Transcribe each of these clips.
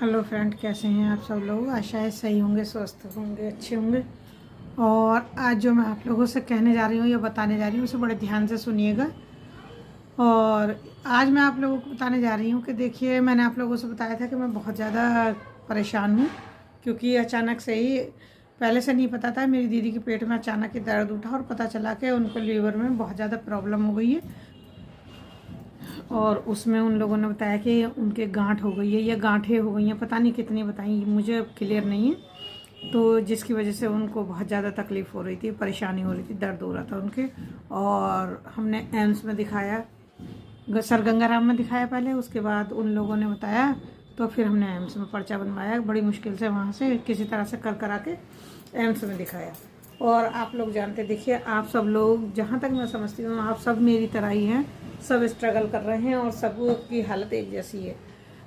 Hello friend, कैसे हैं आप सब लोग। आशा है सही होंगे, स्वस्थ होंगे, अच्छे होंगे। और आज जो मैं आप लोगों से कहने जा रही हूँ या बताने जा रही हूँ उसे बड़े ध्यान से सुनिएगा। और आज मैं आप लोगों को बताने जा रही हूँ कि देखिए, मैंने आप लोगों से बताया था कि मैं बहुत ज़्यादा परेशान हूँ, क्योंकि अचानक से ही, पहले से नहीं पता था, मेरी दीदी के पेट में अचानक ही दर्द उठा और पता चला कि उनको लीवर में बहुत ज़्यादा प्रॉब्लम हो गई है। और उसमें उन लोगों ने बताया कि उनके गांठ हो गई है या गांठें हो गई हैं, पता नहीं कितनी बताई, मुझे अब क्लियर नहीं है। तो जिसकी वजह से उनको बहुत ज़्यादा तकलीफ़ हो रही थी, परेशानी हो रही थी, दर्द हो रहा था उनके। और हमने एम्स में दिखाया, सर गंगाराम में दिखाया पहले, उसके बाद उन लोगों ने बताया तो फिर हमने एम्स में पर्चा बनवाया, बड़ी मुश्किल से वहाँ से किसी तरह से कर करा के एम्स में दिखाया। और आप लोग जानते, देखिए आप सब लोग, जहाँ तक मैं समझती हूँ, आप सब मेरी तरह ही हैं, सब स्ट्रगल कर रहे हैं और सब की हालत एक जैसी है।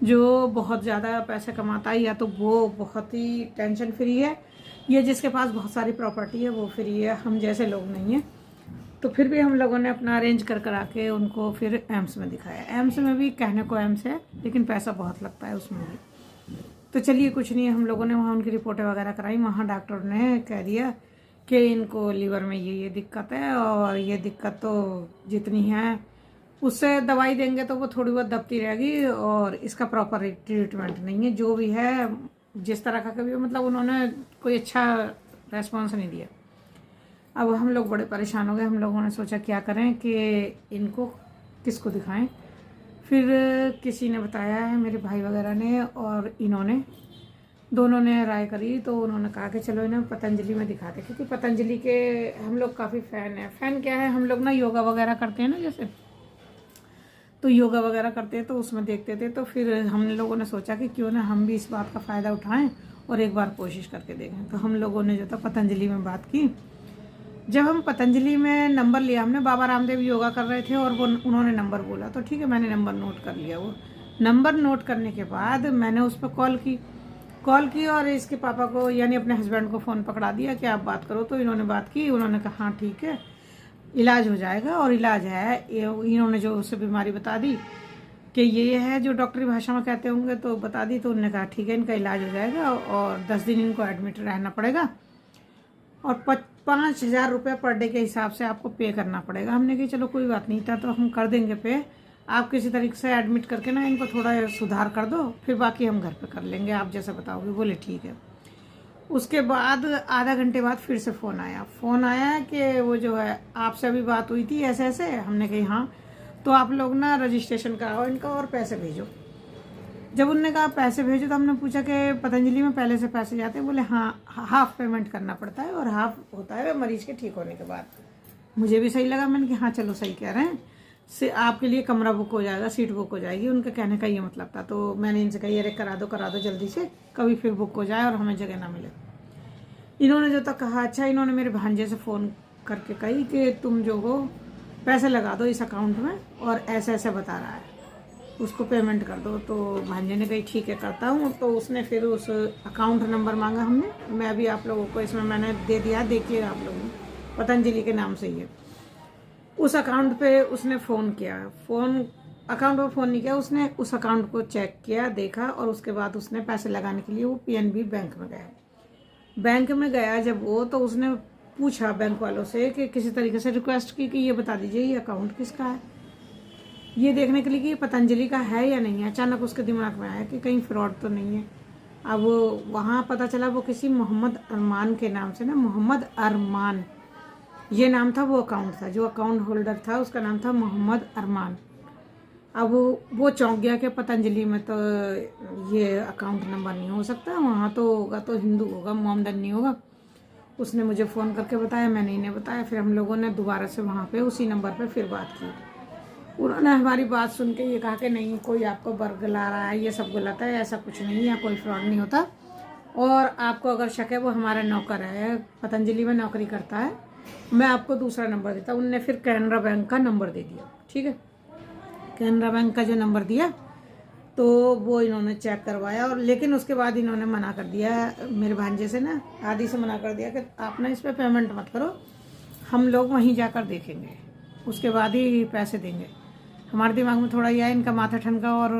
जो बहुत ज़्यादा पैसा कमाता है या तो वो बहुत ही टेंशन फ्री है, या जिसके पास बहुत सारी प्रॉपर्टी है वो फ्री है, हम जैसे लोग नहीं हैं। तो फिर भी हम लोगों ने अपना अरेंज कर करा के उनको फिर एम्स में दिखाया। एम्स में भी कहने को एम्स है, लेकिन पैसा बहुत लगता है उसमें भी। तो चलिए, कुछ नहीं, हम लोगों ने वहाँ उनकी रिपोर्टें वगैरह कराई। वहाँ डॉक्टर ने कह दिया कि इनको लीवर में ये दिक्कत है, और ये दिक्कत तो जितनी है उससे दवाई देंगे तो वो थोड़ी बहुत दबती रहेगी, और इसका प्रॉपर ट्रीटमेंट नहीं है। जो भी है, जिस तरह का कभी, मतलब उन्होंने कोई अच्छा रेस्पॉन्स नहीं दिया। अब हम लोग बड़े परेशान हो गए। हम लोगों ने सोचा क्या करें कि इनको किसको दिखाएं। फिर किसी ने बताया है, मेरे भाई वगैरह ने और इन्होंने, दोनों ने राय करी। तो उन्होंने कहा कि चलो इन्हें पतंजलि में दिखाते, क्योंकि पतंजलि के हम लोग काफ़ी फ़ैन हैं। फ़ैन क्या है, हम लोग ना योगा वगैरह करते हैं ना, जैसे तो योगा वगैरह करते हैं तो उसमें देखते थे। तो फिर हम लोगों ने सोचा कि क्यों ना हम भी इस बात का फ़ायदा उठाएं और एक बार कोशिश करके देखें। तो हम लोगों ने जो था पतंजलि में बात की। जब हम पतंजलि में नंबर लिया हमने, बाबा रामदेव योगा कर रहे थे और वो उन्होंने नंबर बोला, तो ठीक है, मैंने नंबर नोट कर लिया। वो नंबर नोट करने के बाद मैंने उस पर कॉल की और इसके पापा को, यानी अपने हस्बैंड को फ़ोन पकड़ा दिया कि आप बात करो। तो इन्होंने बात की, उन्होंने कहा हाँ ठीक है, इलाज हो जाएगा। और इलाज है, इन्होंने जो उसे बीमारी बता दी कि ये है, जो डॉक्टरी भाषा में कहते होंगे, तो बता दी। तो उन्होंने कहा ठीक है, इनका इलाज हो जाएगा और 10 दिन इनको एडमिट रहना पड़ेगा और 5,000 रुपये पर डे के हिसाब से आपको पे करना पड़ेगा। हमने कहा चलो कोई बात नहीं था, तो हम कर देंगे पे। आप किसी तरीके से एडमिट करके ना इनको थोड़ा सुधार कर दो, फिर बाकी हम घर पे कर लेंगे, आप जैसे बताओगे। बोले ठीक है। उसके बाद आधा घंटे बाद फिर से फ़ोन आया कि वो जो है, आपसे अभी बात हुई थी ऐसे ऐसे। हमने कही हाँ, तो आप लोग ना रजिस्ट्रेशन कराओ इनका और पैसे भेजो। जब उनने कहा पैसे भेजो, तो हमने पूछा कि पतंजलि में पहले से पैसे जाते हैं? बोले हाँ, हाफ पेमेंट करना पड़ता है और हाफ होता है मरीज के ठीक होने के बाद। मुझे भी सही लगा, मैंने कहा हाँ चलो सही कह रहे हैं, से आपके लिए कमरा बुक हो जाएगा, सीट बुक हो जाएगी। उनका कहने का ये मतलब था। तो मैंने इनसे कही अरे करा दो जल्दी से, कभी फिर बुक हो जाए और हमें जगह ना मिले। इन्होंने जो तक कहा, अच्छा, इन्होंने मेरे भांजे से फ़ोन करके कही कि तुम जो हो पैसे लगा दो इस अकाउंट में, और ऐसे ऐसे बता रहा है, उसको पेमेंट कर दो। तो भांजे ने कही ठीक है करता हूँ। तो उसने फिर उस अकाउंट नंबर मांगा हमने, मैं भी आप लोगों को इसमें मैंने दे दिया, देखिए आप लोगों ने, पतंजलि के नाम से ही है। उस अकाउंट पे उसने फ़ोन किया, अकाउंट पर फ़ोन नहीं किया उसने, उस अकाउंट को चेक किया, देखा, और उसके बाद उसने पैसे लगाने के लिए वो पीएनबी बैंक में गया। बैंक में गया जब वो, तो उसने पूछा बैंक वालों से कि किसी तरीके से रिक्वेस्ट की कि ये बता दीजिए ये अकाउंट किसका है, ये देखने के लिए कि ये पतंजलि का है या नहीं है। अचानक उसके दिमाग में आया कि कहीं फ्रॉड तो नहीं है। अब वहाँ पता चला वो किसी मोहम्मद अरमान के नाम से ना, मोहम्मद अरमान ये नाम था, वो अकाउंट था, जो अकाउंट होल्डर था उसका नाम था मोहम्मद अरमान। अब वो चौंक गया कि पतंजलि में तो ये अकाउंट नंबर नहीं हो सकता, वहाँ तो होगा तो हिंदू होगा, मोहम्मदन नहीं होगा। उसने मुझे फ़ोन करके बताया, मैंने इन्हें बताया। फिर हम लोगों ने दोबारा से वहाँ पे उसी नंबर पे फिर बात की। उन्होंने हमारी बात सुन के ये कहा कि नहीं, कोई आपको बरगला रहा है, ये सब गलत है, ऐसा कुछ नहीं है, कोई फ्रॉड नहीं होता। और आपको अगर शक है, वो हमारा नौकर है, पतंजलि में नौकरी करता है, मैं आपको दूसरा नंबर देता। उनने फिर कैनरा बैंक का नंबर दे दिया। ठीक है, कैनरा बैंक का जो नंबर दिया, तो वो इन्होंने चेक करवाया, और लेकिन उसके बाद इन्होंने मना कर दिया मेरे भांजे से ना, आदि से मना कर दिया कि आप ना इस पर पेमेंट मत करो, हम लोग वहीं जाकर देखेंगे, उसके बाद ही पैसे देंगे। हमारे दिमाग में थोड़ा यह है, इनका माथा ठनका और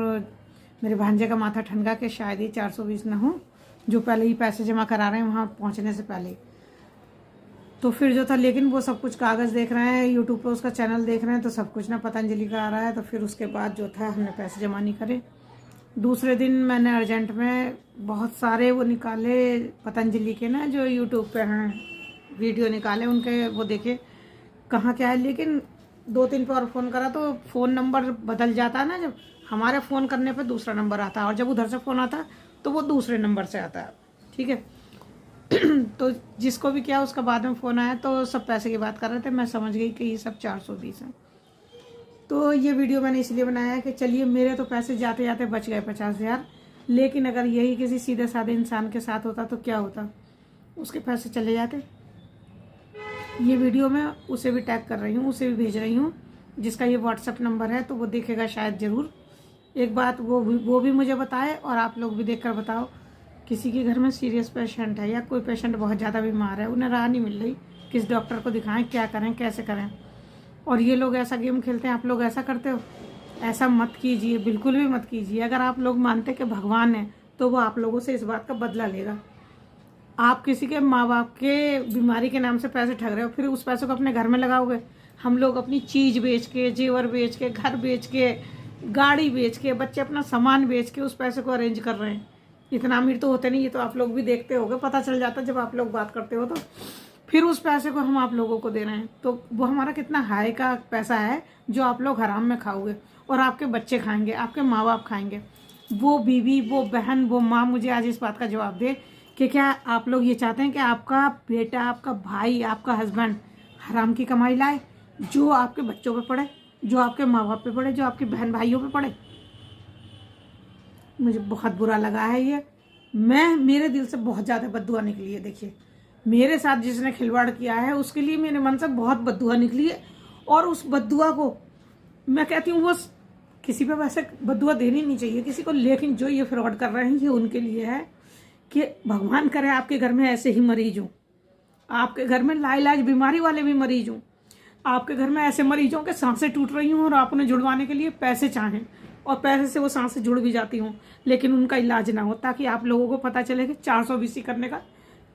मेरे भांजे का माथा ठनका के शायद ही 420 ना हो, जो पहले ही पैसे जमा करा रहे हैं वहाँ पहुँचने से पहले। तो फिर जो था, लेकिन वो सब कुछ कागज़ देख रहे हैं, यूट्यूब पे उसका चैनल देख रहे हैं, तो सब कुछ ना पतंजलि का आ रहा है। तो फिर उसके बाद जो था हमने पैसे जमा नहीं करे। दूसरे दिन मैंने अर्जेंट में बहुत सारे वो निकाले पतंजलि के ना, जो यूट्यूब पे हैं वीडियो निकाले उनके, वो देखे कहाँ क्या है। लेकिन 2-3 पे और फ़ोन करा तो फ़ोन नंबर बदल जाता है ना, जब हमारे फ़ोन करने पे दूसरा नंबर आता है और जब उधर से फ़ोन आता है तो वो दूसरे नंबर से आता है, ठीक है। तो जिसको भी किया उसका बाद में फ़ोन आया तो सब पैसे की बात कर रहे थे। मैं समझ गई कि ये सब 420 है। तो ये वीडियो मैंने इसलिए बनाया है कि चलिए मेरे तो पैसे जाते जाते बच गए 50,000, लेकिन अगर यही किसी सीधे साधे इंसान के साथ होता तो क्या होता, उसके पैसे चले जाते। ये वीडियो मैं उसे भी टैग कर रही हूँ, उसे भी भेज रही हूँ जिसका ये व्हाट्सएप नंबर है, तो वो देखेगा शायद ज़रूर। एक बात वो भी मुझे बताए और आप लोग भी देखकर बताओ, किसी के घर में सीरियस पेशेंट है या कोई पेशेंट बहुत ज़्यादा बीमार है, उन्हें राह नहीं मिल रही, किस डॉक्टर को दिखाएं, क्या करें, कैसे करें, और ये लोग ऐसा गेम खेलते हैं। आप लोग ऐसा करते हो, ऐसा मत कीजिए, बिल्कुल भी मत कीजिए। अगर आप लोग मानते कि भगवान है तो वो आप लोगों से इस बात का बदला लेगा। आप किसी के माँ बाप के बीमारी के नाम से पैसे ठग रहे हो, फिर उस पैसों को अपने घर में लगाओगे। हम लोग अपनी चीज़ बेच के, जेवर बेच के, घर बेच के, गाड़ी बेच के, बच्चे अपना सामान बेच के उस पैसे को अरेंज कर रहे हैं। इतना अमीर तो होते नहीं, ये तो आप लोग भी देखते होगे, पता चल जाता जब आप लोग बात करते हो। तो फिर उस पैसे को हम आप लोगों को दे रहे हैं, तो वो हमारा कितना हाई का पैसा है जो आप लोग हराम में खाओगे और आपके बच्चे खाएंगे, आपके माँ बाप खाएंगे। वो बीवी, वो बहन, वो माँ मुझे आज इस बात का जवाब दे कि क्या आप लोग ये चाहते हैं कि आपका बेटा, आपका भाई, आपका हस्बैंड हराम की कमाई लाए, जो आपके बच्चों पे पड़े, जो आपके माँ बाप पे पड़े, जो आपके बहन भाइयों पे पड़े। मुझे बहुत बुरा लगा है ये। मेरे दिल से बहुत ज़्यादा बद्दुआ निकली है। देखिए, मेरे साथ जिसने खिलवाड़ किया है उसके लिए मेरे मन से बहुत बद्दुआ निकली है, और उस बद्दुआ को मैं कहती हूँ, वो किसी पे वैसे बद्दुआ देनी नहीं चाहिए किसी को, लेकिन जो ये फ्रॉड कर रहे हैं ये उनके लिए है कि भगवान करे आपके घर में ऐसे ही मरीज हों, आपके घर में लाइलाज बीमारी वाले भी मरीज हों, आपके घर में ऐसे मरीज हों कि सांसें टूट रही हों और आप उन्हें जुड़वाने के लिए पैसे चाहें और पैसे से वो सांसें जुड़ भी जाती हों, लेकिन उनका इलाज ना हो, ताकि आप लोगों को पता चले कि 420 करने का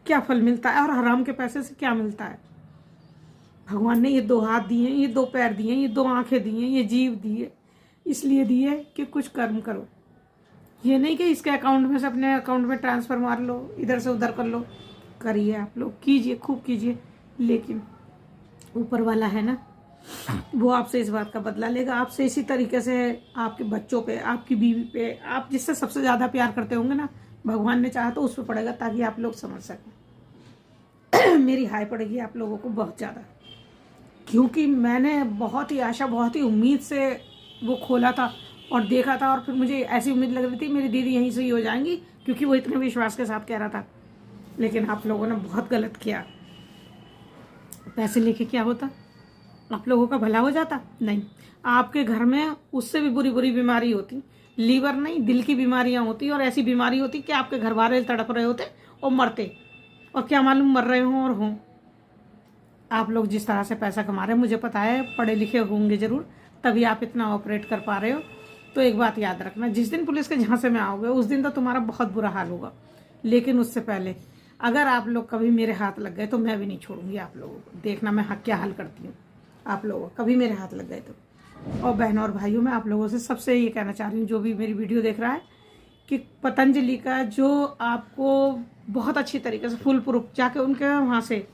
क्या फल मिलता है और हराम के पैसे से क्या मिलता है। भगवान ने ये 2 हाथ दिए, ये 2 पैर दिए, ये 2 आंखें दी हैं, ये जीव दिए, इसलिए दिए कि कुछ कर्म करो। ये नहीं कि इसके अकाउंट में से अपने अकाउंट में ट्रांसफ़र मार लो, इधर से उधर कर लो। करिए, आप लोग कीजिए, खूब कीजिए, लेकिन ऊपर वाला है ना, वो आपसे इस बात का बदला लेगा। आपसे इसी तरीके से आपके बच्चों पे, आपकी बीवी पे, आप जिससे सबसे ज़्यादा प्यार करते होंगे ना, भगवान ने चाहा तो उस पर पड़ेगा, ताकि आप लोग समझ सकें। मेरी हाई पड़ेगी आप लोगों को बहुत ज़्यादा, क्योंकि मैंने बहुत ही आशा, बहुत ही उम्मीद से वो खोला था और देखा था, और फिर मुझे ऐसी उम्मीद लग रही थी मेरी दीदी यहीं से ही हो जाएंगी, क्योंकि वो इतने विश्वास के साथ कह रहा था। लेकिन आप लोगों ने बहुत गलत किया। पैसे लेके क्या होता, आप लोगों का भला हो जाता? नहीं, आपके घर में उससे भी बुरी बुरी बीमारी होती, लीवर नहीं, दिल की बीमारियां होती, और ऐसी बीमारी होती कि आपके घर वाले तड़प रहे होते और मरते, और क्या मालूम मर रहे हों और हों। आप लोग जिस तरह से पैसा कमा रहे हैं, मुझे पता है पढ़े लिखे होंगे ज़रूर, तभी आप इतना ऑपरेट कर पा रहे हो। तो एक बात याद रखना, जिस दिन पुलिस के झांसे में आओगे उस दिन तो तुम्हारा बहुत बुरा हाल होगा, लेकिन उससे पहले अगर आप लोग कभी मेरे हाथ लग गए तो मैं भी नहीं छोड़ूंगी आप लोगों को। देखना मैं क्या हाल करती हूँ आप लोगों, कभी मेरे हाथ लग गए तो। और बहनों और भाइयों, मैं आप लोगों से सबसे ये कहना चाह रही हूँ, जो भी मेरी वीडियो देख रहा है, कि पतंजलि का जो आपको बहुत अच्छी तरीके से फुल प्रूफ जाके उनके वहाँ से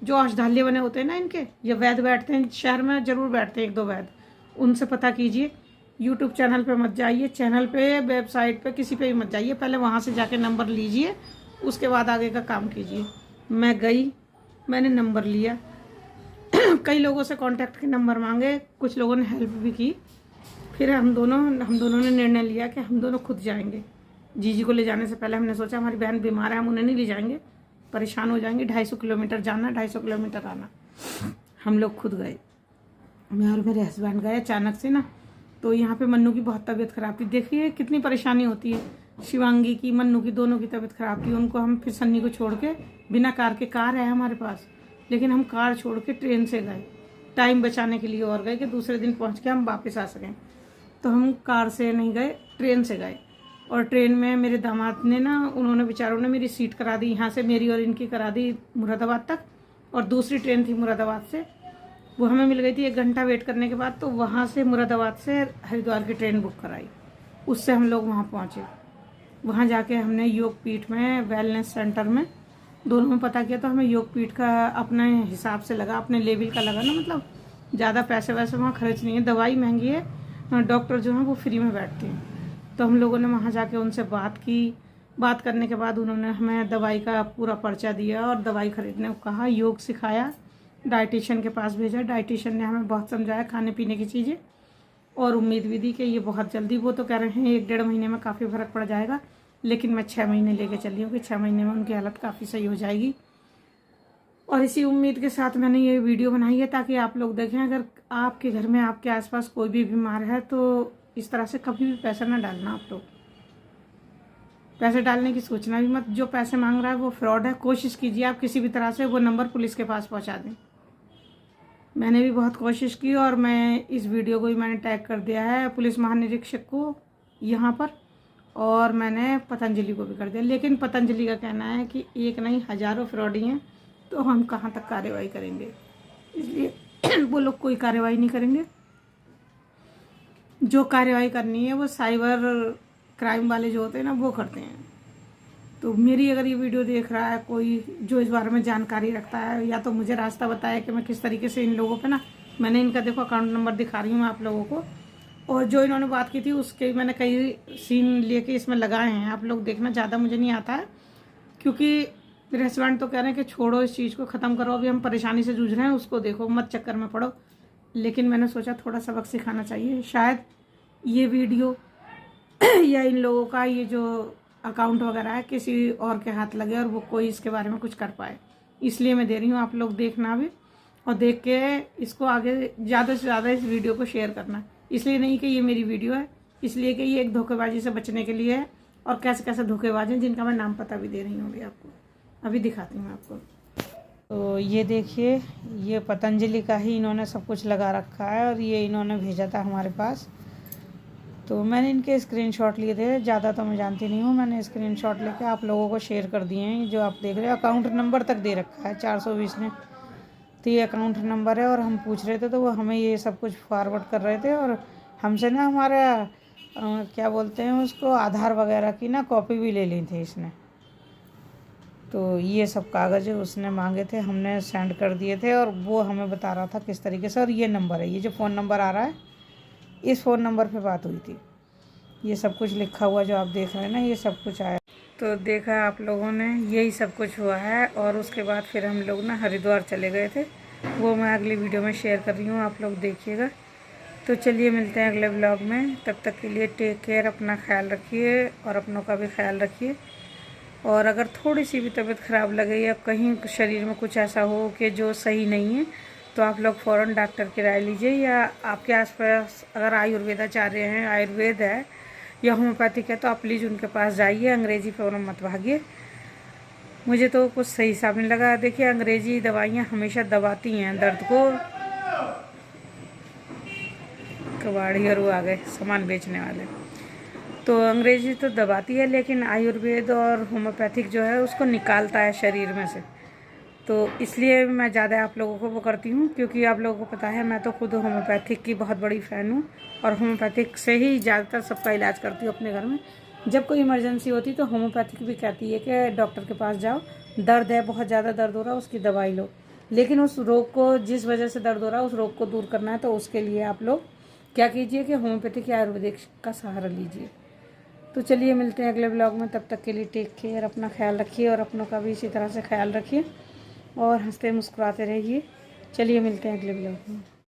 जो औषधालय बने होते हैं ना इनके, ये वैद्य बैठते हैं शहर में, ज़रूर बैठते हैं 1-2 वैद्य, उनसे पता कीजिए। यूट्यूब चैनल पे मत जाइए, चैनल पे, वेबसाइट पे, किसी पे भी मत जाइए, पहले वहाँ से जाके नंबर लीजिए, उसके बाद आगे का काम कीजिए। मैं गई, मैंने नंबर लिया, कई लोगों से कांटेक्ट के नंबर मांगे, कुछ लोगों ने हेल्प भी की, फिर हम दोनों ने निर्णय लिया कि हम दोनों खुद जाएंगे। जीजी को ले जाने से पहले हमने सोचा हमारी बहन बीमार है, हम उन्हें नहीं ले जाएंगे, परेशान हो जाएंगे, 250 किलोमीटर जाना, 250 किलोमीटर आना। हम लोग खुद गए, मैं और मेरे हस्बैंड गए अचानक से ना। तो यहाँ पे मन्नू की बहुत तबीयत ख़राब थी, देखिए कितनी परेशानी होती है, शिवांगी की, मन्नू की, दोनों की तबीयत ख़राब थी। उनको हम फिर सन्नी को छोड़ के, बिना कार के, कार है हमारे पास, लेकिन हम कार छोड़ के ट्रेन से गए, टाइम बचाने के लिए, और गए कि दूसरे दिन पहुँच के हम वापस आ सकें। तो हम कार से नहीं गए, ट्रेन से गए। और ट्रेन में मेरे दामाद ने ना, उन्होंने बेचारों ने मेरी सीट करा दी यहाँ से, मेरी और इनकी करा दी मुरादाबाद तक, और दूसरी ट्रेन थी मुरादाबाद से, वो हमें मिल गई थी 1 घंटा वेट करने के बाद। तो वहाँ से मुरादाबाद से हरिद्वार की ट्रेन बुक कराई, उससे हम लोग वहाँ पहुँचे। वहाँ जाके हमने योग पीठ में, वेलनेस सेंटर में, दोनों में पता किया तो हमें योग पीठ का अपने हिसाब से लगा, अपने लेवल का लगा ना, मतलब ज़्यादा पैसे वैसे वहाँ खर्च नहीं है, दवाई महंगी है, डॉक्टर जो हैं वो फ्री में बैठते हैं। तो हम लोगों ने वहाँ जाके उनसे बात की, बात करने के बाद उन्होंने हमें दवाई का पूरा पर्चा दिया और दवाई खरीदने को कहा, योग सिखाया, डाइटिशियन के पास भेजा, डाइटिशियन ने हमें बहुत समझाया खाने पीने की चीज़ें, और उम्मीद भी दी कि ये बहुत जल्दी, वो तो कह रहे हैं 1-1.5 महीने में काफ़ी फ़र्क पड़ जाएगा, लेकिन मैं 6 महीने लेके चली हूँ कि 6 महीने में उनकी हालत काफ़ी सही हो जाएगी। और इसी उम्मीद के साथ मैंने ये वीडियो बनाई है ताकि आप लोग देखें, अगर आपके घर में, आपके आसपास कोई भी बीमार है तो इस तरह से कभी भी पैसा ना डालना। आप लोग पैसे डालने की सोचना भी मत, जो पैसे मांग रहा है वो फ्रॉड है। कोशिश कीजिए आप किसी भी तरह से वो नंबर पुलिस के पास पहुंचा दें। मैंने भी बहुत कोशिश की और मैं इस वीडियो को भी मैंने टैग कर दिया है पुलिस महानिरीक्षक को यहाँ पर, और मैंने पतंजलि को भी कर दिया, लेकिन पतंजलि का कहना है कि एक नहीं हज़ारों फ्रॉडी हैं, तो हम कहाँ तक कार्रवाई करेंगे, इसलिए वो लोग कोई कार्रवाई नहीं करेंगे। जो कार्रवाई करनी है वो साइबर क्राइम वाले जो होते हैं ना, वो करते हैं। तो मेरी अगर ये वीडियो देख रहा है कोई जो इस बारे में जानकारी रखता है, या तो मुझे रास्ता बताया कि मैं किस तरीके से इन लोगों पे ना, मैंने इनका देखो अकाउंट नंबर दिखा रही हूँ आप लोगों को, और जो इन्होंने बात की थी उसके मैंने कई सीन लेके इसमें लगाए हैं, आप लोग देखना। ज़्यादा मुझे नहीं आता है क्योंकि मेरे हस्बैंड तो कह रहे हैं कि छोड़ो इस चीज़ को, ख़त्म करो, अभी हम परेशानी से जूझ रहे हैं, उसको देखो मत, चक्कर में पड़ो। लेकिन मैंने सोचा थोड़ा सबक सिखाना चाहिए, शायद ये वीडियो या इन लोगों का ये जो अकाउंट वगैरह है किसी और के हाथ लगे और वो कोई इसके बारे में कुछ कर पाए, इसलिए मैं दे रही हूँ। आप लोग देखना भी, और देख के इसको आगे ज़्यादा से ज़्यादा इस वीडियो को शेयर करना। इसलिए नहीं कि ये मेरी वीडियो है, इसलिए कि ये एक धोखेबाजी से बचने के लिए है, और कैसे कैसे धोखेबाज हैं जिनका मैं नाम पता भी दे रही हूँ अभी आपको, अभी दिखाती हूँ आपको। तो ये देखिए, ये पतंजलि का ही इन्होंने सब कुछ लगा रखा है, और ये इन्होंने भेजा था हमारे पास। तो मैंने इनके स्क्रीनशॉट लिए थे, ज़्यादा तो मैं जानती नहीं हूँ, मैंने स्क्रीनशॉट लेके आप लोगों को शेयर कर दिए हैं। जो आप देख रहे हो अकाउंट नंबर तक दे रखा है 420 ने, तो ये अकाउंट नंबर है। और हम पूछ रहे थे तो वो हमें ये सब कुछ फॉरवर्ड कर रहे थे, और हमसे ना हमारा क्या बोलते हैं उसको, आधार वगैरह की ना कॉपी भी ले ली थी इसने। तो ये सब कागज़ उसने मांगे थे, हमने सेंड कर दिए थे, और वो हमें बता रहा था किस तरीके से। और ये नंबर है, ये जो फ़ोन नंबर आ रहा है, इस फ़ोन नंबर पे बात हुई थी। ये सब कुछ लिखा हुआ जो आप देख रहे हैं ना, ये सब कुछ आया। तो देखा आप लोगों ने, यही सब कुछ हुआ है। और उसके बाद फिर हम लोग ना हरिद्वार चले गए थे, वो मैं अगली वीडियो में शेयर कर रही हूँ, आप लोग देखिएगा। तो चलिए मिलते हैं अगले ब्लॉग में, तब तक के लिए टेक केयर, अपना ख्याल रखिए और अपनों का भी ख्याल रखिए। और अगर थोड़ी सी भी तबीयत ख़राब लगे या कहीं शरीर में कुछ ऐसा हो कि जो सही नहीं है, तो आप लोग फ़ौरन डॉक्टर की राय लीजिए। या आपके आसपास अगर आयुर्वेदाचार्य हैं, आयुर्वेद है या होम्योपैथिक है, तो आप प्लीज़ उनके पास जाइए, अंग्रेज़ी पे मत भागिए। मुझे तो कुछ सही हिसाब नहीं लगा। देखिए अंग्रेज़ी दवाइयाँ हमेशा दबाती हैं दर्द को। कबाड़ी और वो आ गए सामान बेचने वाले। तो अंग्रेज़ी तो दबाती है, लेकिन आयुर्वेद और होम्योपैथिक जो है उसको निकालता है शरीर में से। तो इसलिए मैं ज़्यादा आप लोगों को वो करती हूँ, क्योंकि आप लोगों को पता है मैं तो खुद होम्योपैथिक की बहुत बड़ी फ़ैन हूँ, और होम्योपैथिक से ही ज़्यादातर सबका इलाज करती हूँ अपने घर में। जब कोई इमरजेंसी होती तो होम्योपैथिक भी कहती है कि डॉक्टर के पास जाओ, दर्द है, बहुत ज़्यादा दर्द हो रहा है, उसकी दवाई लो। लेकिन उस रोग को, जिस वजह से दर्द हो रहा है, उस रोग को दूर करना है, तो उसके लिए आप लोग क्या कीजिए कि होम्योपैथिक या आयुर्वेदिक का सहारा लीजिए। तो चलिए मिलते हैं अगले ब्लॉग में, तब तक के लिए टेक केयर, अपना ख्याल रखिए और अपनों का भी इसी तरह से ख्याल रखिए, और हंसते मुस्कुराते रहिए। चलिए मिलते हैं अगले ब्लॉग में।